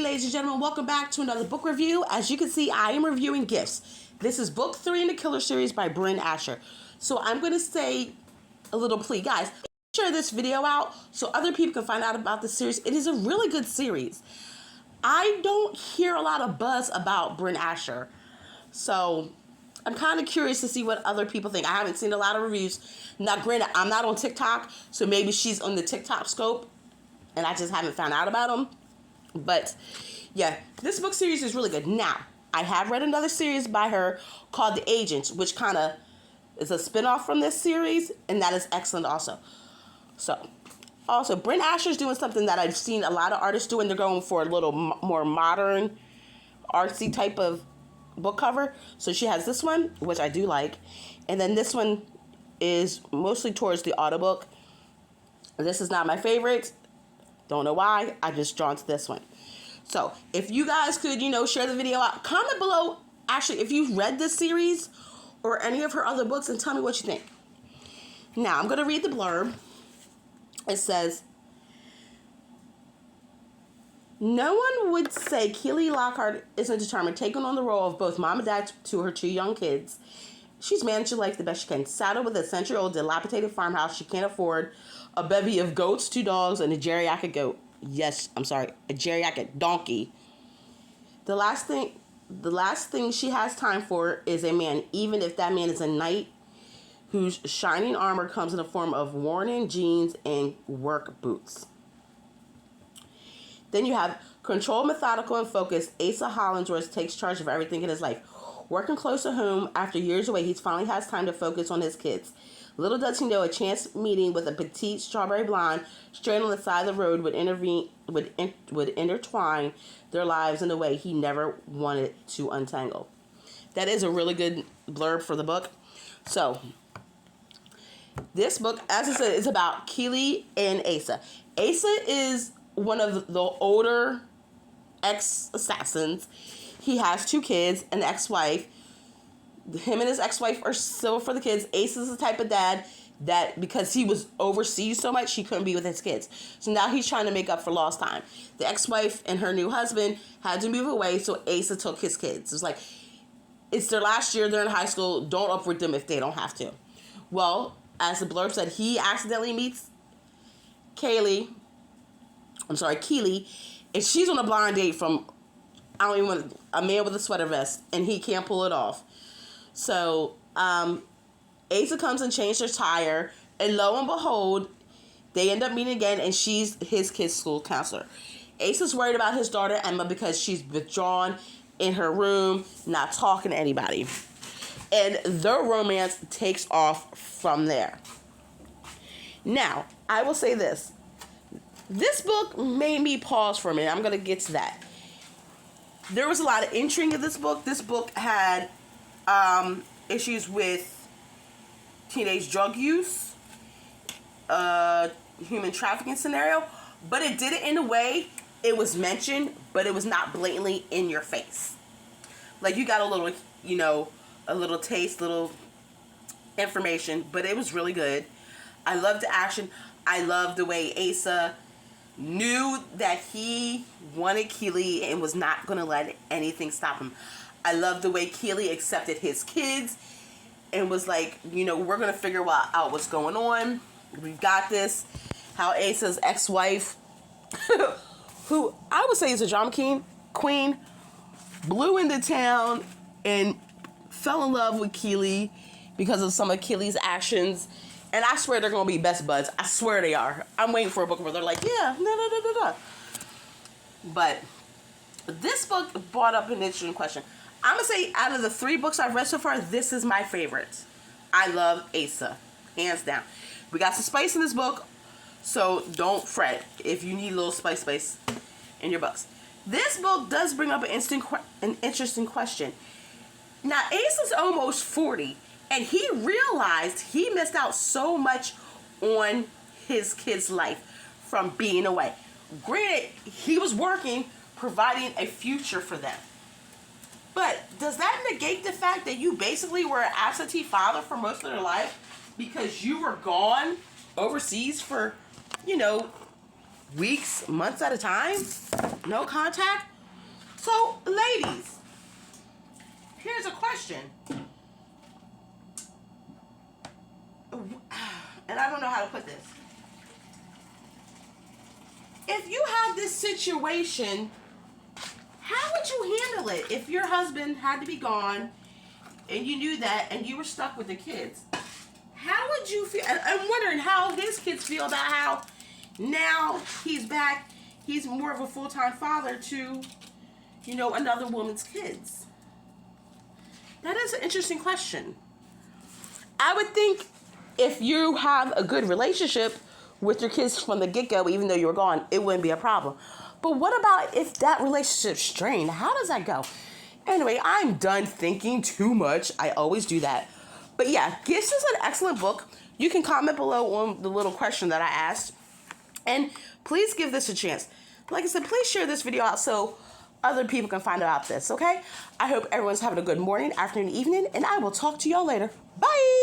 Ladies and gentlemen, welcome back to another book review. As you can see, I am reviewing Gifts. This is book 3 in the Killer series by Bryn Asher. So I'm going to say a little plea. Guys, share this video out so other people can find out about this series. It is a really good series. I don't hear a lot of buzz about Bryn Asher. So I'm kind of curious to see what other people think. I haven't seen a lot of reviews. Now, granted, I'm not on TikTok, so maybe she's on the TikTok scope, and I just haven't found out about them. But yeah, this book series is really good. Now, I have read another series by her called The Agents, which kind of is a spinoff from this series, and that is excellent also. So, also, Bryn Asher's doing something that I've seen a lot of artists do, and they're going for a little more modern, artsy type of book cover. So she has this one, which I do like, and then this one is mostly towards the audiobook. This is not my favorite. Don't know why. I'm just drawn to this one. So if you guys could, share the video out. Comment below, actually, if you've read this series or any of her other books, and tell me what you think. Now, I'm going to read the blurb. It says, no one would say Keely Lockhart isn't determined, taking on the role of both mom and dad to her 2 young kids. She's managing life the best she can. Saddled with a century-old dilapidated farmhouse she can't afford, a bevy of goats, 2 dogs, and a geriatric goat. Yes, I'm sorry, a geriatric donkey. The last thing she has time for is a man, even if that man is a knight whose shining armor comes in the form of worn-in jeans and work boots. Then you have controlled, methodical, and focused. Asa Hollingsworth takes charge of everything in his life. Working close to home after years away, he finally has time to focus on his kids. Little does he know, a chance meeting with a petite strawberry blonde straight on the side of the road would intertwine their lives in a way he never wanted to untangle. That is a really good blurb for the book. So, this book, as I said, is about Keely and Asa. Asa is one of the older ex-assassins. He has 2 kids, an ex-wife. Him and his ex-wife are civil for the kids. Ace is the type of dad that, because he was overseas so much, he couldn't be with his kids. So now he's trying to make up for lost time. The ex-wife and her new husband had to move away, so Asa took his kids. It's like, it's their last year, they're in high school, don't uproot them if they don't have to. Well, as the blurb said, he accidentally meets Keely, and she's on a blind date from, a man with a sweater vest, and he can't pull it off. So, Asa comes and changes her tire, and lo and behold, they end up meeting again, and she's his kid's school counselor. Asa's worried about his daughter, Emma, because she's withdrawn in her room, not talking to anybody. And their romance takes off from there. Now, I will say this. This book made me pause for a minute. I'm going to get to that. There was a lot of intrigue in this book. This book had issues with teenage drug use, human trafficking scenario, but it did it in a way it was mentioned, but it was not blatantly in your face. Like, you got a little, a little taste, little information, but it was really good. I loved the action. I loved the way Asa knew that he wanted Keely and was not going to let anything stop him. I love the way Keely accepted his kids and was like, we're going to figure out what's going on. We've got this. How Asa's ex-wife, who I would say is a drama queen, blew into town and fell in love with Keely because of some of Keely's actions. And I swear they're going to be best buds. I swear they are. I'm waiting for a book where they're like, yeah, no. But this book brought up an interesting question. I'm going to say out of the 3 books I've read so far, this is my favorite. I love Asa. Hands down. We got some spice in this book, so don't fret if you need a little spice in your books. This book does bring up an interesting question. Now, Asa's almost 40, and he realized he missed out so much on his kid's life from being away. Granted, he was working, providing a future for them. But does that negate the fact that you basically were an absentee father for most of their life because you were gone overseas for, weeks, months at a time? No contact? So, ladies, here's a question. And I don't know how to put this. If you have this situation, how would you handle it if your husband had to be gone and you knew that and you were stuck with the kids? How would you feel? I'm wondering how his kids feel about how now he's back. He's more of a full-time father to, another woman's kids. That is an interesting question. I would think if you have a good relationship with your kids from the get-go, even though you were gone, it wouldn't be a problem. But what about if that relationship's strained? How does that go? Anyway, I'm done thinking too much. I always do that. But yeah, Gifts is an excellent book. You can comment below on the little question that I asked. And please give this a chance. Like I said, please share this video out so other people can find out this, okay? I hope everyone's having a good morning, afternoon, evening, and I will talk to y'all later. Bye!